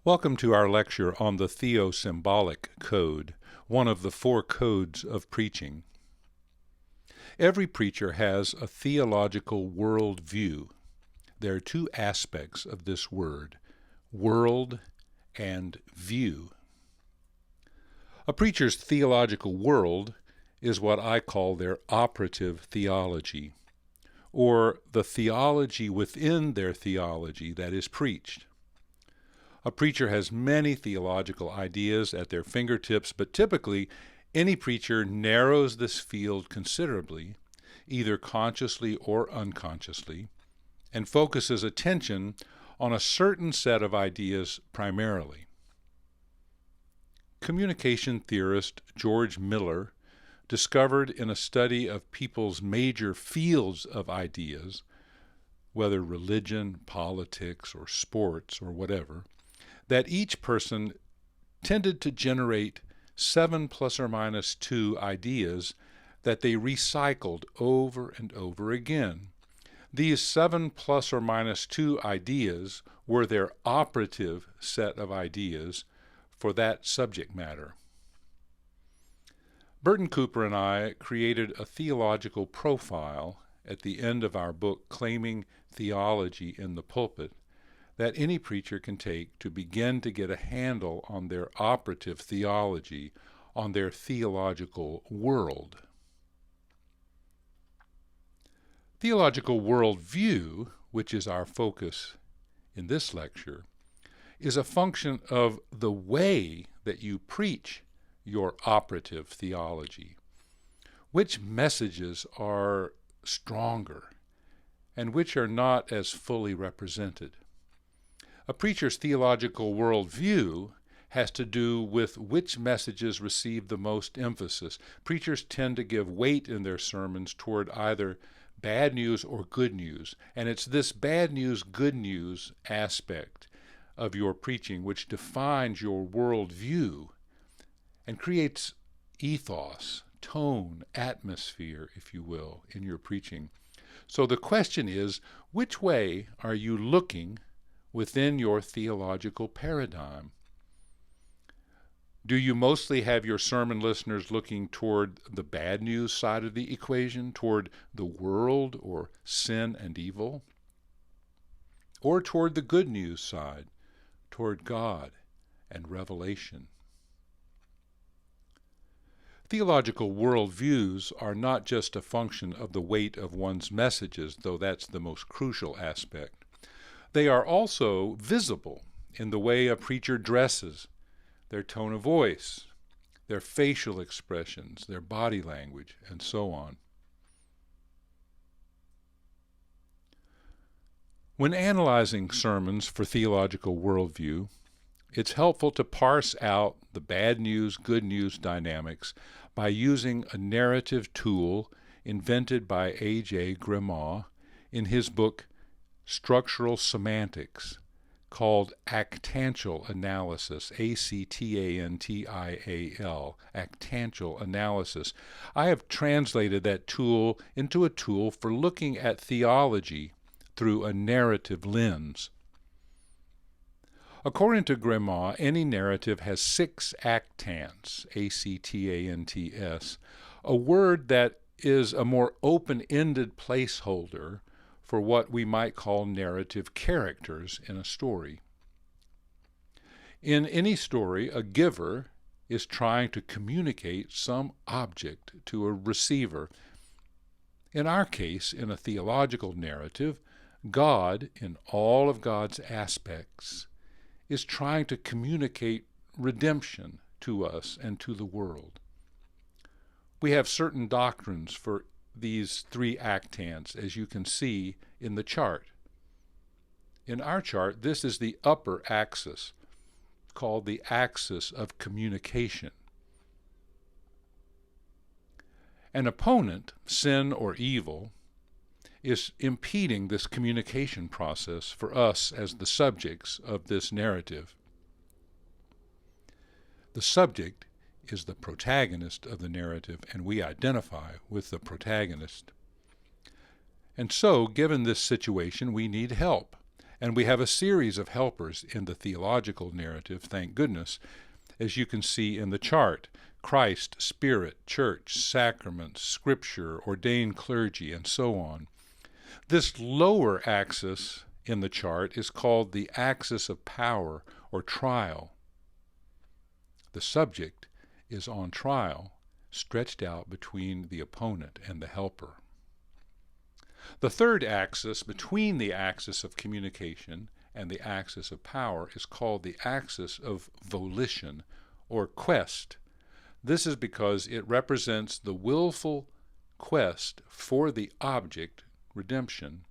Welcome to our lecture on the Theosymbolic Code, one of the 4 codes of preaching. Every preacher has a theological worldview. There are 2 aspects of this word, world and view. A preacher's theological world is what I call their operative theology, or the theology within their theology that is preached. A preacher has many theological ideas at their fingertips, but typically any preacher narrows this field considerably, either consciously or unconsciously, and focuses attention on a certain set of ideas primarily. Communication theorist George Miller discovered in a study of people's major fields of ideas, whether religion, politics, or sports, or whatever, that each person tended to generate 7 plus or minus 2 ideas that they recycled over and over again. These 7 plus or minus 2 ideas were their operative set of ideas for that subject matter. Burton Cooper and I created a theological profile at the end of our book, Claiming Theology in the Pulpit, that any preacher can take to begin to get a handle on their operative theology, on their theological world. Theological worldview, which is our focus in this lecture, is a function of the way that you preach your operative theology. Which messages are stronger and which are not as fully represented? A preacher's theological worldview has to do with which messages receive the most emphasis. Preachers tend to give weight in their sermons toward either bad news or good news, and it's this bad news, good news aspect of your preaching which defines your worldview and creates ethos, tone, atmosphere, if you will, in your preaching. So the question is, which way are you looking within your theological paradigm? Do you mostly have your sermon listeners looking toward the bad news side of the equation, toward the world or sin and evil? Or toward the good news side, toward God and revelation? Theological worldviews are not just a function of the weight of one's messages, though that's the most crucial aspect. They are also visible in the way a preacher dresses, their tone of voice, their facial expressions, their body language, and so on. When analyzing sermons for theological worldview, it's helpful to parse out the bad news, good news dynamics by using a narrative tool invented by A.J. Gremaud in his book Structural Semantics, called actantial analysis, A-C-T-A-N-T-I-A-L, actantial analysis. I have translated that tool into a tool for looking at theology through a narrative lens. According to Gremaud, any narrative has 6 actants, A-C-T-A-N-T-S, a word that is a more open-ended placeholder for what we might call narrative characters in a story. In any story, a giver is trying to communicate some object to a receiver. In our case, in a theological narrative, God, in all of God's aspects, is trying to communicate redemption to us and to the world. We have certain doctrines for these 3 actants, as you can see in the chart. In our chart, this is the upper axis, called the axis of communication. An opponent, sin or evil, is impeding this communication process for us as the subjects of this narrative. The subject is the protagonist of the narrative, and we identify with the protagonist. And so, given this situation, we need help. And we have a series of helpers in the theological narrative, thank goodness, as you can see in the chart: Christ, Spirit, Church, Sacraments, Scripture, ordained clergy, and so on. This lower axis in the chart is called the axis of power or trial. The subject is on trial, stretched out between the opponent and the helper. The third axis between the axis of communication and the axis of power is called the axis of volition or quest. This is because it represents the willful quest for the object, redemption,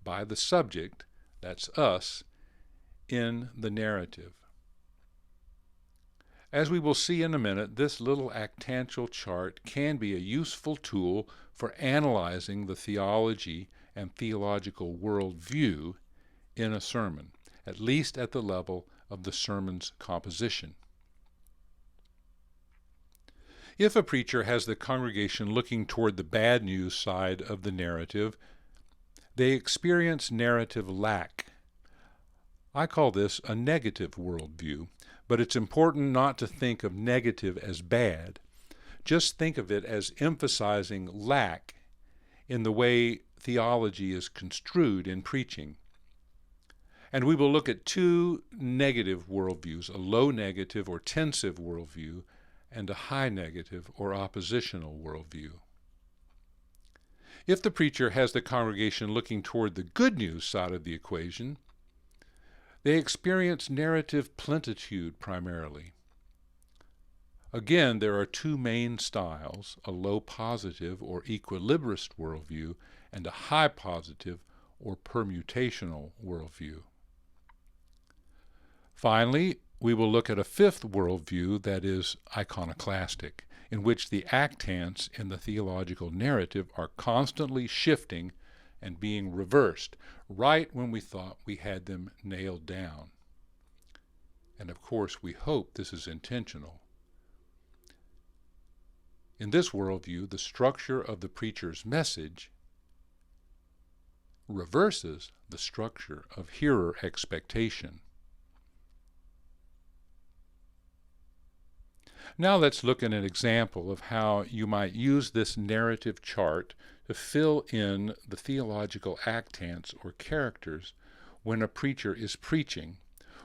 by the subject, that's us, in the narrative. As we will see in a minute, this little actantial chart can be a useful tool for analyzing the theology and theological worldview in a sermon, at least at the level of the sermon's composition. If a preacher has the congregation looking toward the bad news side of the narrative, they experience narrative lack. I call this a negative worldview, but it's important not to think of negative as bad. Just think of it as emphasizing lack in the way theology is construed in preaching. And we will look at two negative worldviews, a low negative or tensive worldview, and a high negative or oppositional worldview. If the preacher has the congregation looking toward the good news side of the equation, they experience narrative plenitude primarily. Again, there are two main styles, a low positive or equilibrist worldview and a high positive or permutational worldview. Finally, we will look at a fifth worldview that is iconoclastic, in which the actants in the theological narrative are constantly shifting and being reversed, right when we thought we had them nailed down. And of course, we hope this is intentional. In this worldview, the structure of the preacher's message reverses the structure of hearer expectation. Now let's look at an example of how you might use this narrative chart to fill in the theological actants or characters when a preacher is preaching,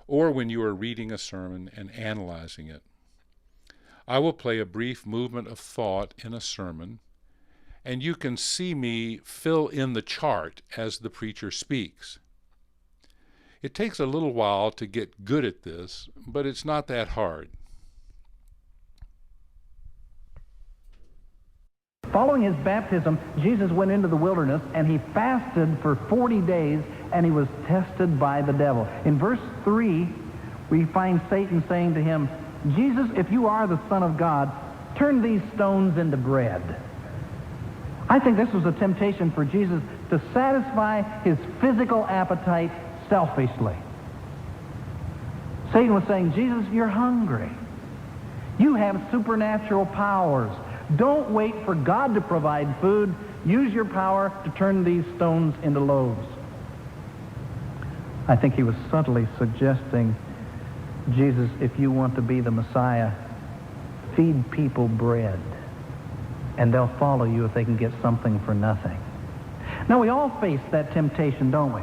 or when you are reading a sermon and analyzing it. I will play a brief movement of thought in a sermon, and you can see me fill in the chart as the preacher speaks. It takes a little while to get good at this, but it's not that hard. Following his baptism, Jesus went into the wilderness and he fasted for 40 days and he was tested by the devil. In verse 3, we find Satan saying to him, "Jesus, if you are the Son of God, turn these stones into bread." I think this was a temptation for Jesus to satisfy his physical appetite selfishly. Satan was saying, "Jesus, you're hungry. You have supernatural powers. Don't wait for God to provide food. Use your power to turn these stones into loaves." I think he was subtly suggesting, Jesus, if you want to be the Messiah, feed people bread, and they'll follow you if they can get something for nothing. Now, we all face that temptation, don't we?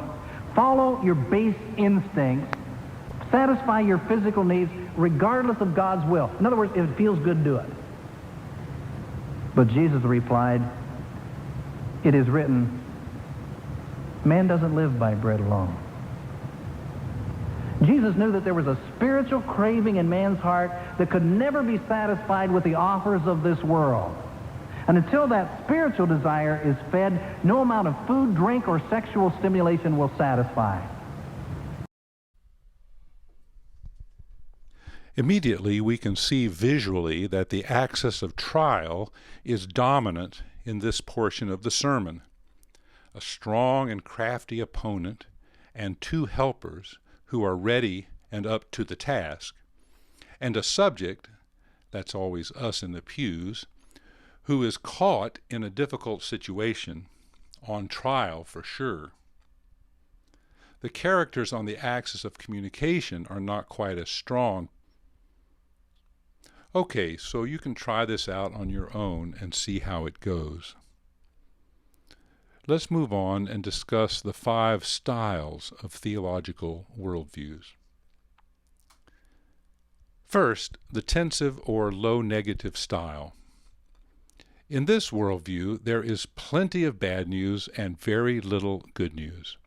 Follow your base instincts, satisfy your physical needs regardless of God's will. In other words, if it feels good, do it. But Jesus replied, "It is written, man doesn't live by bread alone." Jesus knew that there was a spiritual craving in man's heart that could never be satisfied with the offers of this world. And until that spiritual desire is fed, no amount of food, drink, or sexual stimulation will satisfy. Immediately, we can see visually that the axis of trial is dominant in this portion of the sermon. A strong and crafty opponent and two helpers who are ready and up to the task, and a subject, that's always us in the pews, who is caught in a difficult situation, on trial for sure. the characters on the axis of communication are not quite as strong. Okay, so you can try this out on your own and see how it goes. Let's move on and discuss the 5 styles of theological worldviews. First, the tensive or low negative style. In this worldview, there is plenty of bad news and very little good news.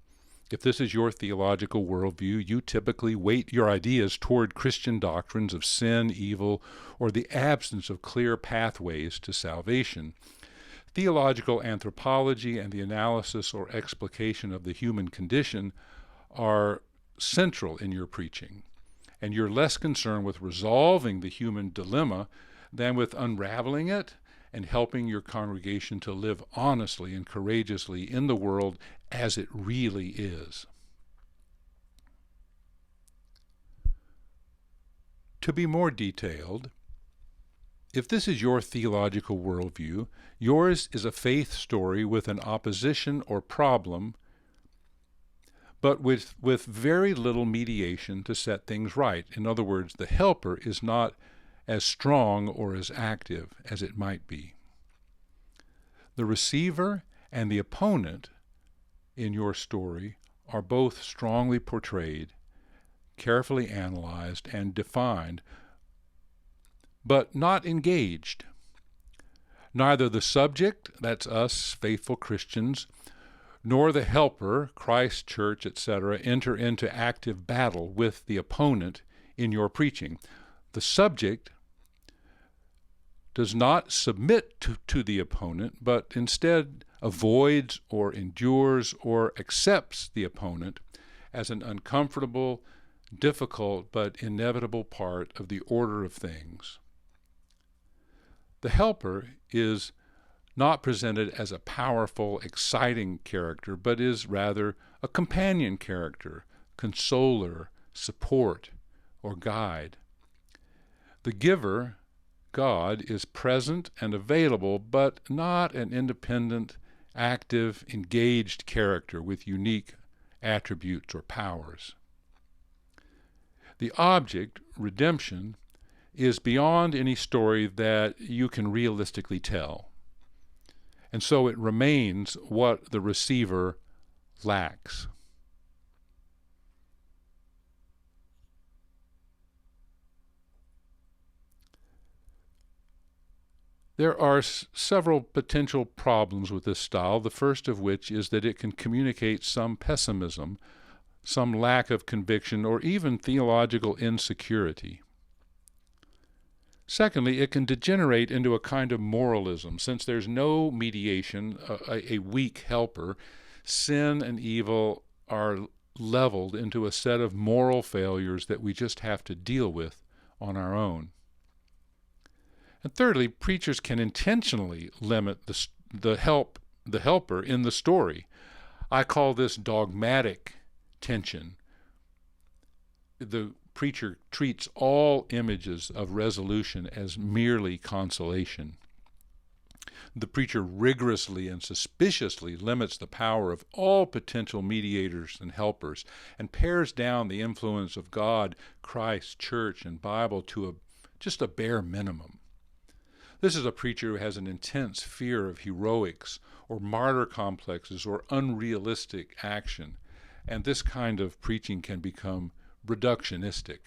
If this is your theological worldview, you typically weight your ideas toward Christian doctrines of sin, evil, or the absence of clear pathways to salvation. Theological anthropology and the analysis or explication of the human condition are central in your preaching, and you're less concerned with resolving the human dilemma than with unraveling it and helping your congregation to live honestly and courageously in the world as it really is. To be more detailed, if this is your theological worldview, yours is a faith story with an opposition or problem, but with very little mediation to set things right. In other words, the helper is not as strong or as active as it might be. The receiver and the opponent in your story are both strongly portrayed, carefully analyzed, and defined, but not engaged. Neither the subject, that's us, faithful Christians, nor the helper, Christ, church, etc., enter into active battle with the opponent in your preaching. The subject does not submit to the opponent, but instead avoids or endures or accepts the opponent as an uncomfortable, difficult, but inevitable part of the order of things. The helper is not presented as a powerful, exciting character, but is rather a companion character, consoler, support, or guide. The giver, God, is present and available, but not an independent, active, engaged character with unique attributes or powers. The object, redemption, is beyond any story that you can realistically tell. And so it remains what the receiver lacks. There are several potential problems with this style, the first of which is that it can communicate some pessimism, some lack of conviction, or even theological insecurity. Secondly, it can degenerate into a kind of moralism. Since there's no mediation, a weak helper, sin and evil are leveled into a set of moral failures that we just have to deal with on our own. And thirdly, preachers can intentionally limit the helper in the story. I call this dogmatic tension. The preacher treats all images of resolution as merely consolation. The preacher rigorously and suspiciously limits the power of all potential mediators and helpers and pares down the influence of God, Christ, church, and Bible to just a bare minimum. This is a preacher who has an intense fear of heroics or martyr complexes or unrealistic action, and this kind of preaching can become reductionistic.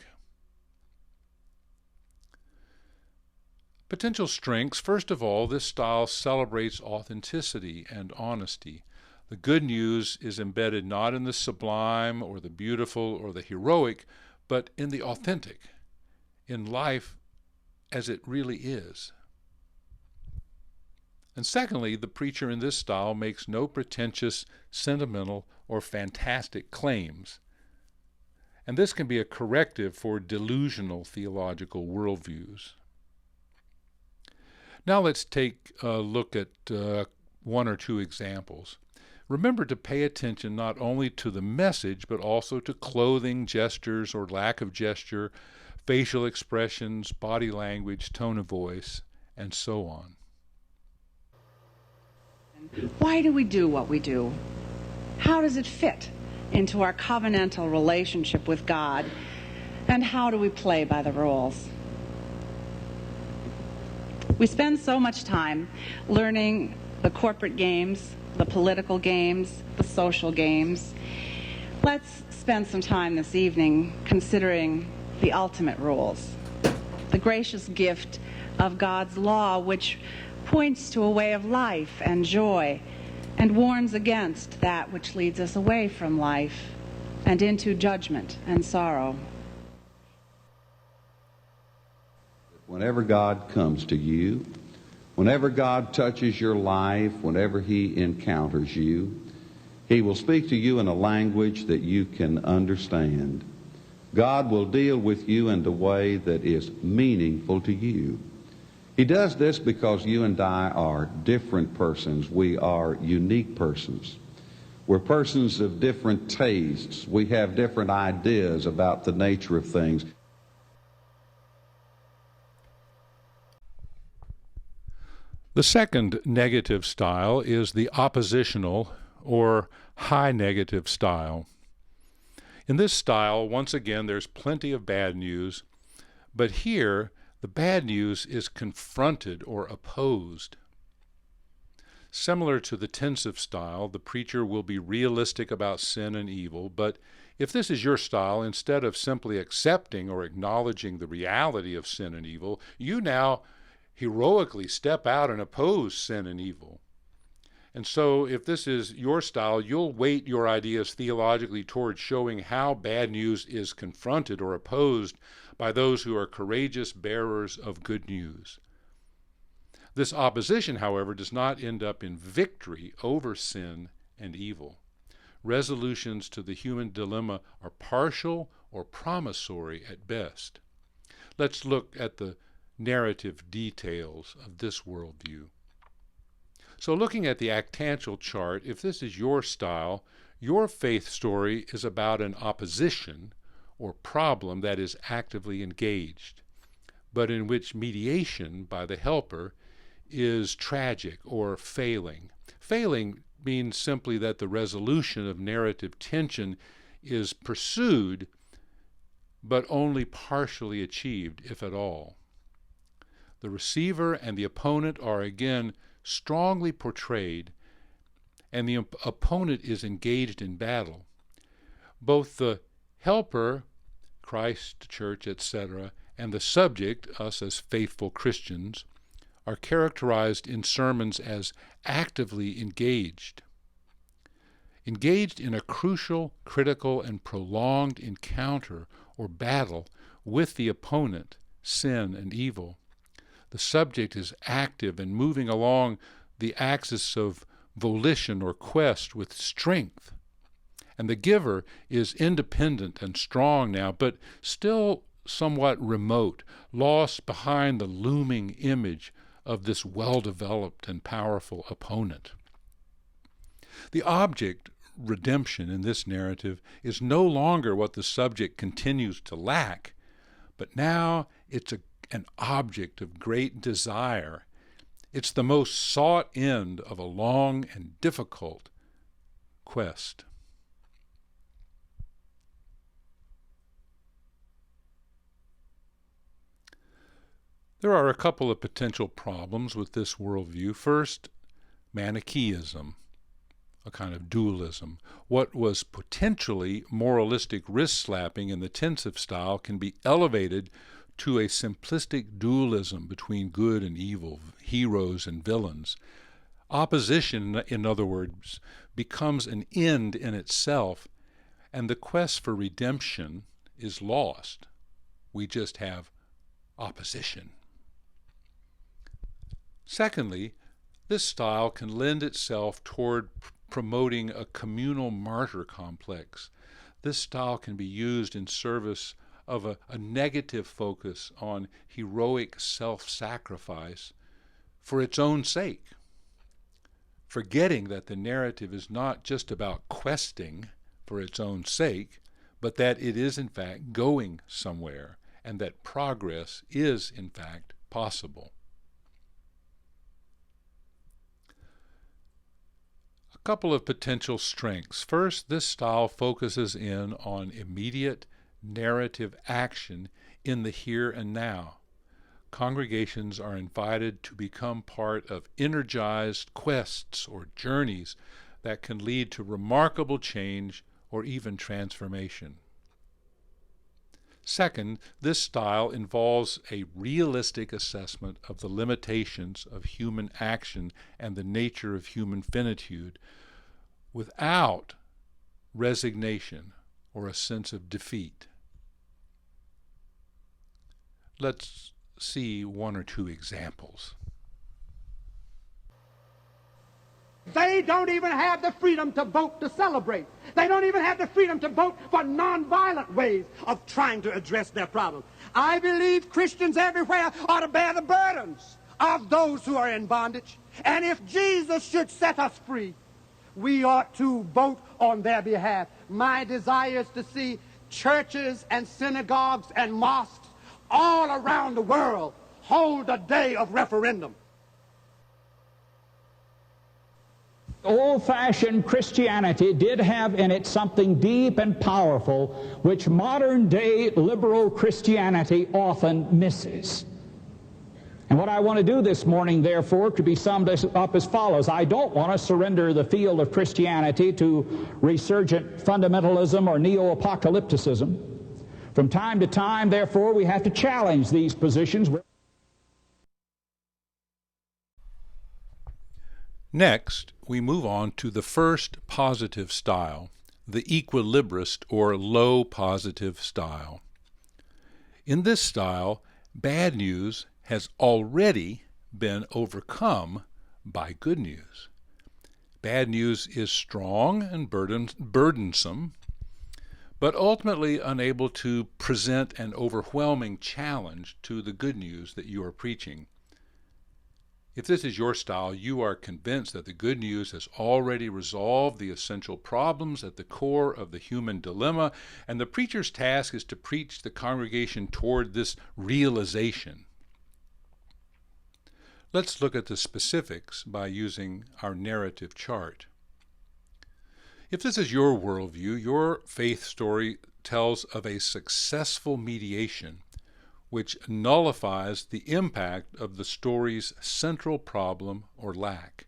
Potential strengths. First of all, this style celebrates authenticity and honesty. The good news is embedded not in the sublime or the beautiful or the heroic, but in the authentic, in life as it really is. And secondly, the preacher in this style makes no pretentious, sentimental, or fantastic claims. And this can be a corrective for delusional theological worldviews. Now let's take a look at one or two examples. Remember to pay attention not only to the message, but also to clothing, gestures or lack of gesture, facial expressions, body language, tone of voice, and so on. Why do we do what we do? How does it fit? into our covenantal relationship with God, and how do we play by the rules? We spend so much time learning the corporate games, the political games, the social games. Let's spend some time this evening considering the ultimate rules, the gracious gift of God's law, which points to a way of life and joy and warns against that which leads us away from life and into judgment and sorrow. Whenever God comes to you, whenever God touches your life, whenever He encounters you, He will speak to you in a language that you can understand. God will deal with you in the way that is meaningful to you. He does this because you and I are different persons. We are unique persons. We're persons of different tastes. We have different ideas about the nature of things. The second negative style is the oppositional or high negative style. In this style, once again, there's plenty of bad news, but here the bad news is confronted or opposed. Similar to the tensive style, the preacher will be realistic about sin and evil, but if this is your style, instead of simply accepting or acknowledging the reality of sin and evil, you now heroically step out and oppose sin and evil. And so if this is your style, you'll weight your ideas theologically towards showing how bad news is confronted or opposed by those who are courageous bearers of good news. This opposition, however, does not end up in victory over sin and evil. Resolutions to the human dilemma are partial or promissory at best. Let's look at the narrative details of this worldview. So looking at the actantial chart, if this is your style, your faith story is about an opposition or problem that is actively engaged, but in which mediation by the helper is tragic or failing. Failing means simply that the resolution of narrative tension is pursued, but only partially achieved, if at all. The receiver and the opponent are again strongly portrayed, and the opponent is engaged in battle. Both the helper, Christ, church, etc., and the subject, us as faithful Christians, are characterized in sermons as actively engaged. Engaged in a crucial, critical, and prolonged encounter or battle with the opponent, sin and evil. The subject is active and moving along the axis of volition or quest with strength. And the giver is independent and strong now, but still somewhat remote, lost behind the looming image of this well-developed and powerful opponent. The object, redemption, in this narrative is no longer what the subject continues to lack, but now it's an object of great desire. It's the most sought end of a long and difficult quest. There are a couple of potential problems with this worldview. First, Manichaeism, a kind of dualism. What was potentially moralistic wrist-slapping in the tensive style can be elevated to a simplistic dualism between good and evil, heroes and villains. Opposition, in other words, becomes an end in itself, and the quest for redemption is lost. We just have opposition. Secondly, this style can lend itself toward promoting a communal martyr complex. This style can be used in service of a negative focus on heroic self-sacrifice for its own sake, forgetting that the narrative is not just about questing for its own sake, but that it is in fact going somewhere, and that progress is in fact possible. A couple of potential strengths. First, this style focuses in on immediate narrative action in the here and now. Congregations are invited to become part of energized quests or journeys that can lead to remarkable change or even transformation. Second, this style involves a realistic assessment of the limitations of human action and the nature of human finitude without resignation or a sense of defeat. Let's see one or two examples. They don't even have the freedom to vote to celebrate. They don't even have the freedom to vote for nonviolent ways of trying to address their problems. I believe Christians everywhere ought to bear the burdens of those who are in bondage. And if Jesus should set us free, we ought to vote on their behalf. My desire is to see churches and synagogues and mosques all around the world hold a day of referendum. Old-fashioned Christianity did have in it something deep and powerful which modern-day liberal Christianity often misses. And what I want to do this morning, therefore, could be summed up as follows. I don't want to surrender the field of Christianity to resurgent fundamentalism or neo-apocalypticism. From time to time, therefore, we have to challenge these positions. Next, we move on to the first positive style, the equilibrist or low positive style. In this style, bad news has already been overcome by good news. Bad news is strong and burdensome, but ultimately unable to present an overwhelming challenge to the good news that you are preaching. If this is your style, you are convinced that the good news has already resolved the essential problems at the core of the human dilemma, and the preacher's task is to preach the congregation toward this realization. Let's look at the specifics by using our narrative chart. If this is your worldview, your faith story tells of a successful mediation which nullifies the impact of the story's central problem or lack.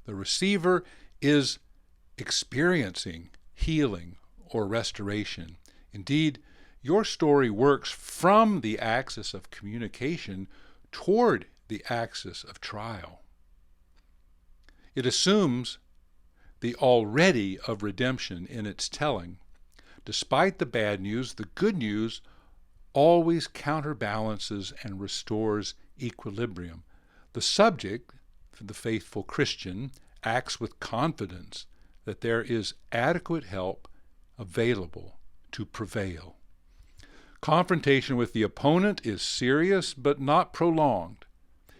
The receiver is experiencing healing or restoration. Indeed, your story works from the axis of communication toward the axis of trial. It assumes the already of redemption in its telling. Despite the bad news, the good news always counterbalances and restores equilibrium. The subject, the faithful Christian, acts with confidence that there is adequate help available to prevail. Confrontation with the opponent is serious but not prolonged.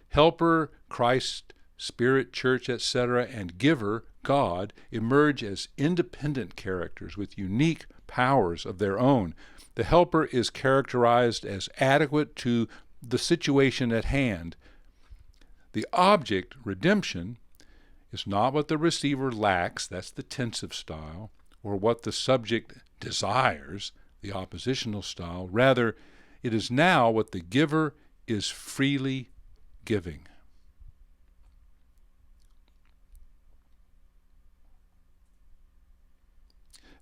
Helper, Christ, Spirit, Church, etc., and Giver, God, emerge as independent characters with unique powers of their own. The helper is characterized as adequate to the situation at hand. The object, redemption, is not what the receiver lacks, that's the tensive style, or what the subject desires, the oppositional style. Rather, it is now what the giver is freely giving.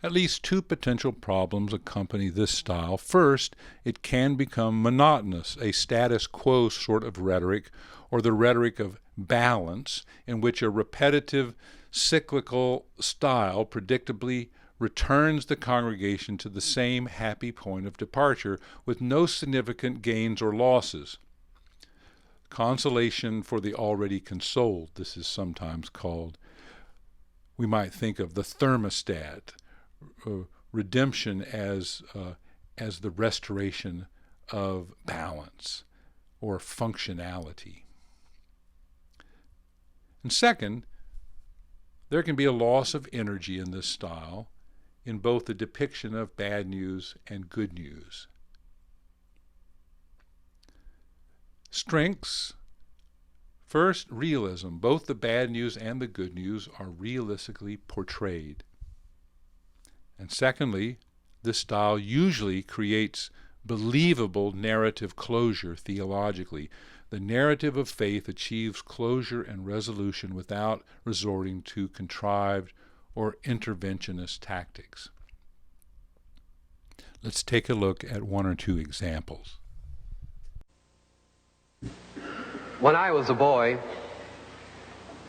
At least two potential problems accompany this style. First, it can become monotonous, a status quo sort of rhetoric, or the rhetoric of balance, in which a repetitive, cyclical style predictably returns the congregation to the same happy point of departure with no significant gains or losses. Consolation for the already consoled, this is sometimes called. We might think of the thermostat, redemption as the restoration of balance or functionality. And second, there can be a loss of energy in this style in both the depiction of bad news and good news. Strengths First, realism. Both the bad news and the good news are realistically portrayed. And secondly, this style usually creates believable narrative closure theologically. The narrative of faith achieves closure and resolution without resorting to contrived or interventionist tactics. Let's take a look at one or two examples. When I was a boy,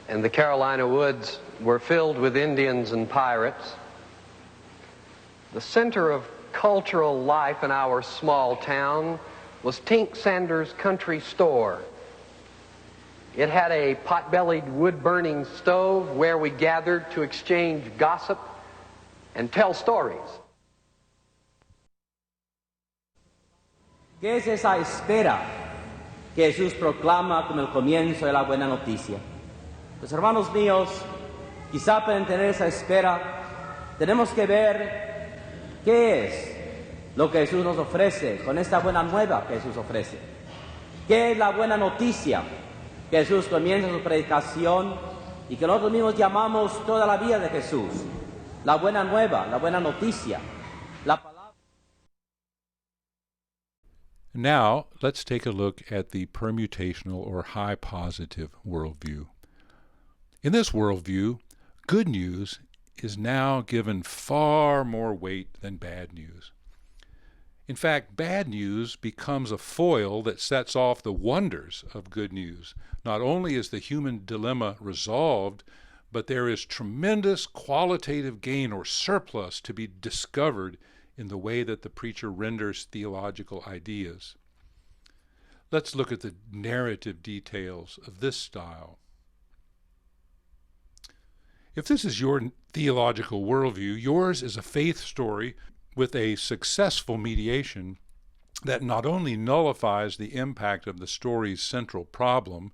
and the Carolina woods were filled with Indians and pirates, the center of cultural life in our small town was Tink Sanders' Country Store. It had a pot-bellied wood-burning stove where we gathered to exchange gossip and tell stories. ¿Qué es esa espera que Jesús proclama como el comienzo de la buena noticia? Pues hermanos míos, quizá para entender esa espera tenemos que ver qué es lo que Jesús nos ofrece con esta buena nueva que Jesús ofrece. ¿Qué es la buena noticia que Jesús comienza su predicación y que nosotros mismos llamamos toda la vida de Jesús? La buena nueva, la buena noticia, la palabra. Now, let's take a look at the permutational or high positive worldview. In this worldview, good news is now given far more weight than bad news. In fact, bad news becomes a foil that sets off the wonders of good news. Not only is the human dilemma resolved, but there is tremendous qualitative gain or surplus to be discovered in the way that the preacher renders theological ideas. Let's look at the narrative details of this style. If this is your theological worldview, yours is a faith story with a successful mediation that not only nullifies the impact of the story's central problem,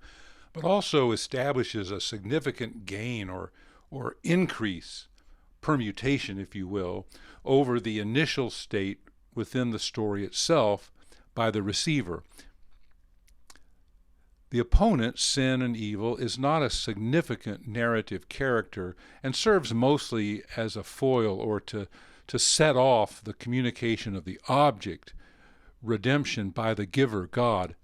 but also establishes a significant gain or increase, permutation, if you will, over the initial state within the story itself by the receiver. The opponent, sin and evil, is not a significant narrative character and serves mostly as a foil or to set off the communication of the object, redemption by the giver, God.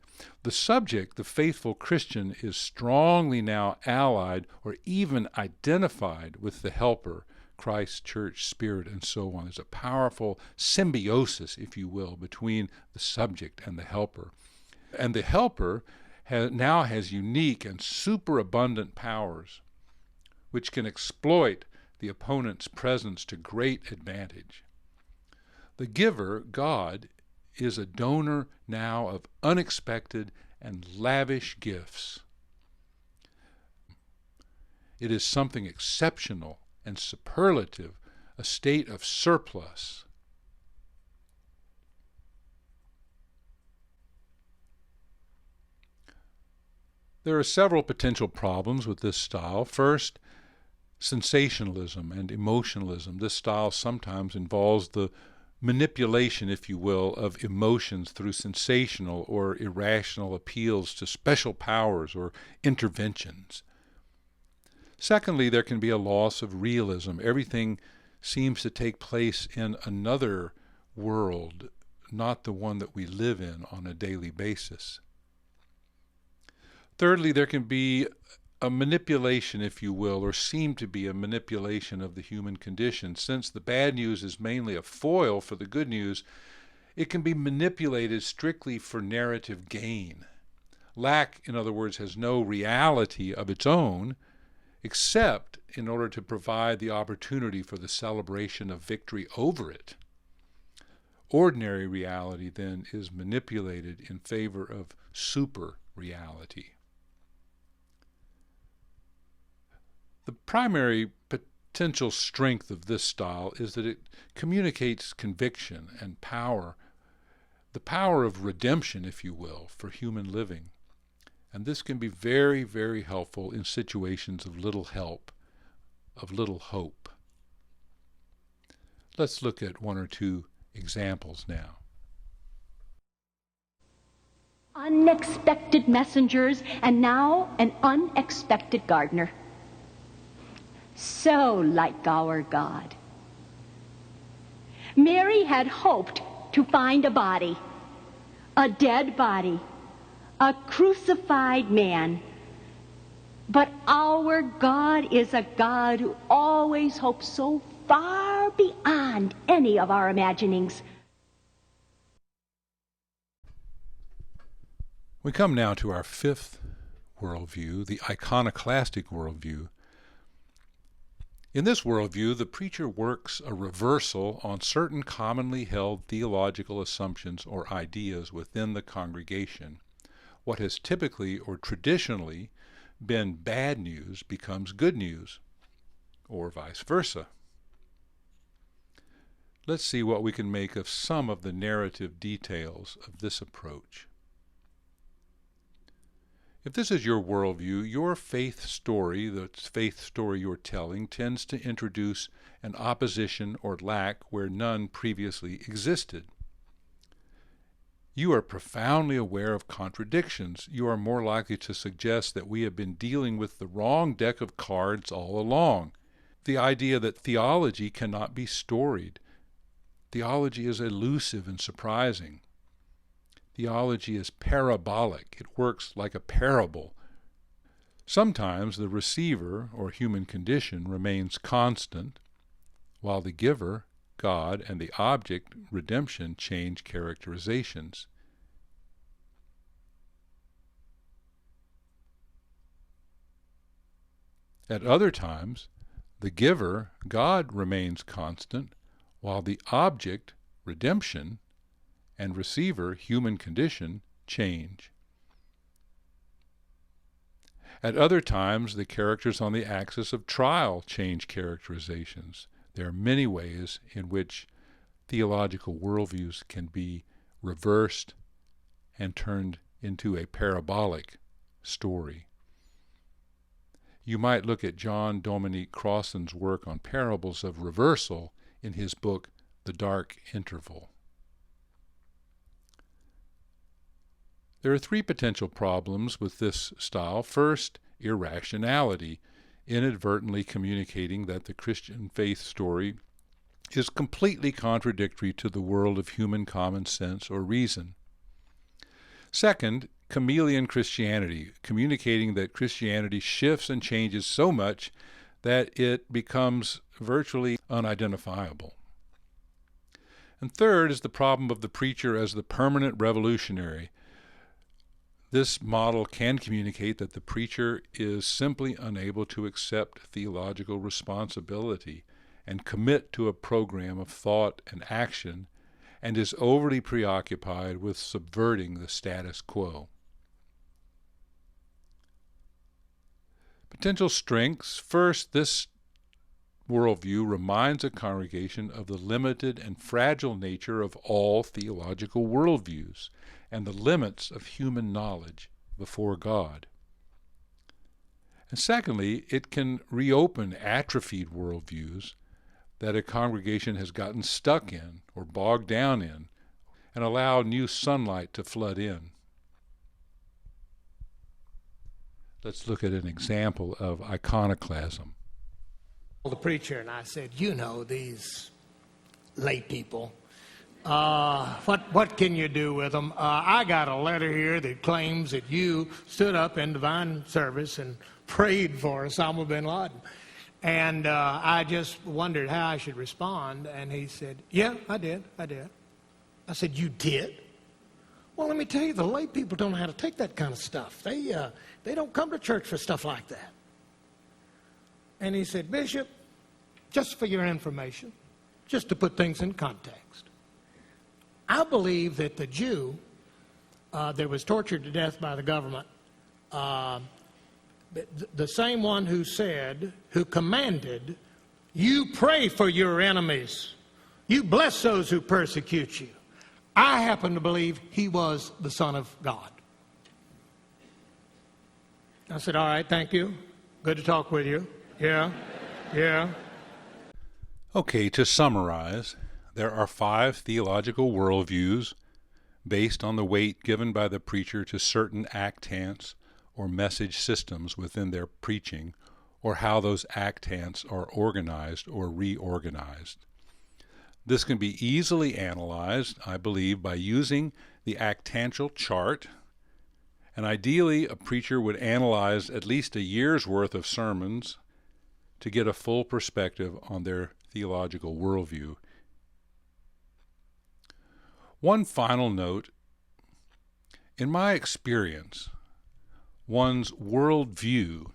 The subject, the faithful Christian, is strongly now allied or even identified with the helper, Christ, church, spirit, and so on. There's a powerful symbiosis, if you will, between the subject and the helper. And the helper now has unique and superabundant powers which can exploit the opponent's presence to great advantage. The giver, God, is a donor now of unexpected and lavish gifts. It is something exceptional and superlative, a state of surplus. There are several potential problems with this style. First, sensationalism and emotionalism. This style sometimes involves the manipulation, if you will, of emotions through sensational or irrational appeals to special powers or interventions. Secondly, there can be a loss of realism. Everything seems to take place in another world, not the one that we live in on a daily basis. Thirdly, there can be a manipulation, if you will, or seem to be a manipulation of the human condition. Since the bad news is mainly a foil for the good news, it can be manipulated strictly for narrative gain. Lack, in other words, has no reality of its own, except in order to provide the opportunity for the celebration of victory over it. Ordinary reality, then, is manipulated in favor of super reality. The primary potential strength of this style is that it communicates conviction and power, the power of redemption, if you will, for human living. And this can be very, very helpful in situations of little help, of little hope. Let's look at one or two examples now. Unexpected messengers, and now an unexpected gardener. So like our God. Mary had hoped to find a body, a dead body, a crucified man. But our God is a God who always hopes so far beyond any of our imaginings. We come now to our fifth worldview, the iconoclastic worldview. In this worldview, the preacher works a reversal on certain commonly held theological assumptions or ideas within the congregation. What has typically or traditionally been bad news becomes good news, or vice versa. Let's see what we can make of some of the narrative details of this approach. If this is your worldview, your faith story, the faith story you're telling, tends to introduce an opposition or lack where none previously existed. You are profoundly aware of contradictions. You are more likely to suggest that we have been dealing with the wrong deck of cards all along. The idea that theology cannot be storied. Theology is elusive and surprising. Theology is parabolic. It works like a parable. Sometimes the receiver, or human condition, remains constant, while the giver, God, and the object, redemption, change characterizations. At other times, the giver, God, remains constant, while the object, redemption, and receiver, human condition, change. At other times, the characters on the axis of trial change characterizations. There are many ways in which theological worldviews can be reversed and turned into a parabolic story. You might look at John Dominique Crossan's work on parables of reversal in his book, The Dark Interval. There are three potential problems with this style. First, irrationality, inadvertently communicating that the Christian faith story is completely contradictory to the world of human common sense or reason. Second, chameleon Christianity, communicating that Christianity shifts and changes so much that it becomes virtually unidentifiable. And third is the problem of the preacher as the permanent revolutionary. This model can communicate that the preacher is simply unable to accept theological responsibility and commit to a program of thought and action, and is overly preoccupied with subverting the status quo. Potential strengths. First, this worldview reminds a congregation of the limited and fragile nature of all theological worldviews and the limits of human knowledge before God. And secondly, it can reopen atrophied worldviews that a congregation has gotten stuck in or bogged down in, and allow new sunlight to flood in. Let's look at an example of iconoclasm. The preacher and I said, you know, these lay people, what can you do with them? I got a letter here that claims that you stood up in divine service and prayed for Osama bin Laden. And I just wondered how I should respond. And he said, yeah, I did. I said, you did? Well, let me tell you, the lay people don't know how to take that kind of stuff. They don't come to church for stuff like that. And he said, Bishop, just for your information, just to put things in context, I believe that the Jew that was tortured to death by the government, the same one who commanded, you pray for your enemies, you bless those who persecute you. I happen to believe he was the Son of God. I said, all right, thank you. Good to talk with you. Yeah. Okay, to summarize, there are 5 theological worldviews based on the weight given by the preacher to certain actants or message systems within their preaching, or how those actants are organized or reorganized. This can be easily analyzed, I believe, by using the actantial chart, and ideally a preacher would analyze at least a year's worth of sermons to get a full perspective on their theological worldview. One final note: in my experience, one's worldview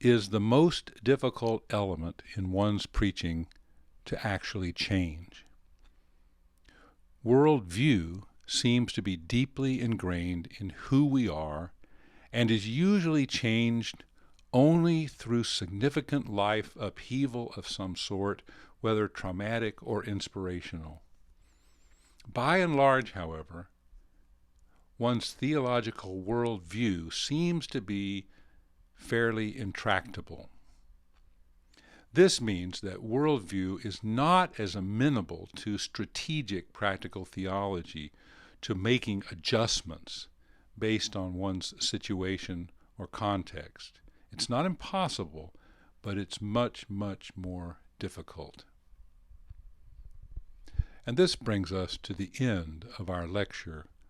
is the most difficult element in one's preaching to actually change. Worldview seems to be deeply ingrained in who we are and is usually changed only through significant life upheaval of some sort, whether traumatic or inspirational. By and large, however, one's theological worldview seems to be fairly intractable. This means that worldview is not as amenable to strategic practical theology, to making adjustments based on one's situation or context. It's not impossible, but it's much, much more difficult. And this brings us to the end of our lecture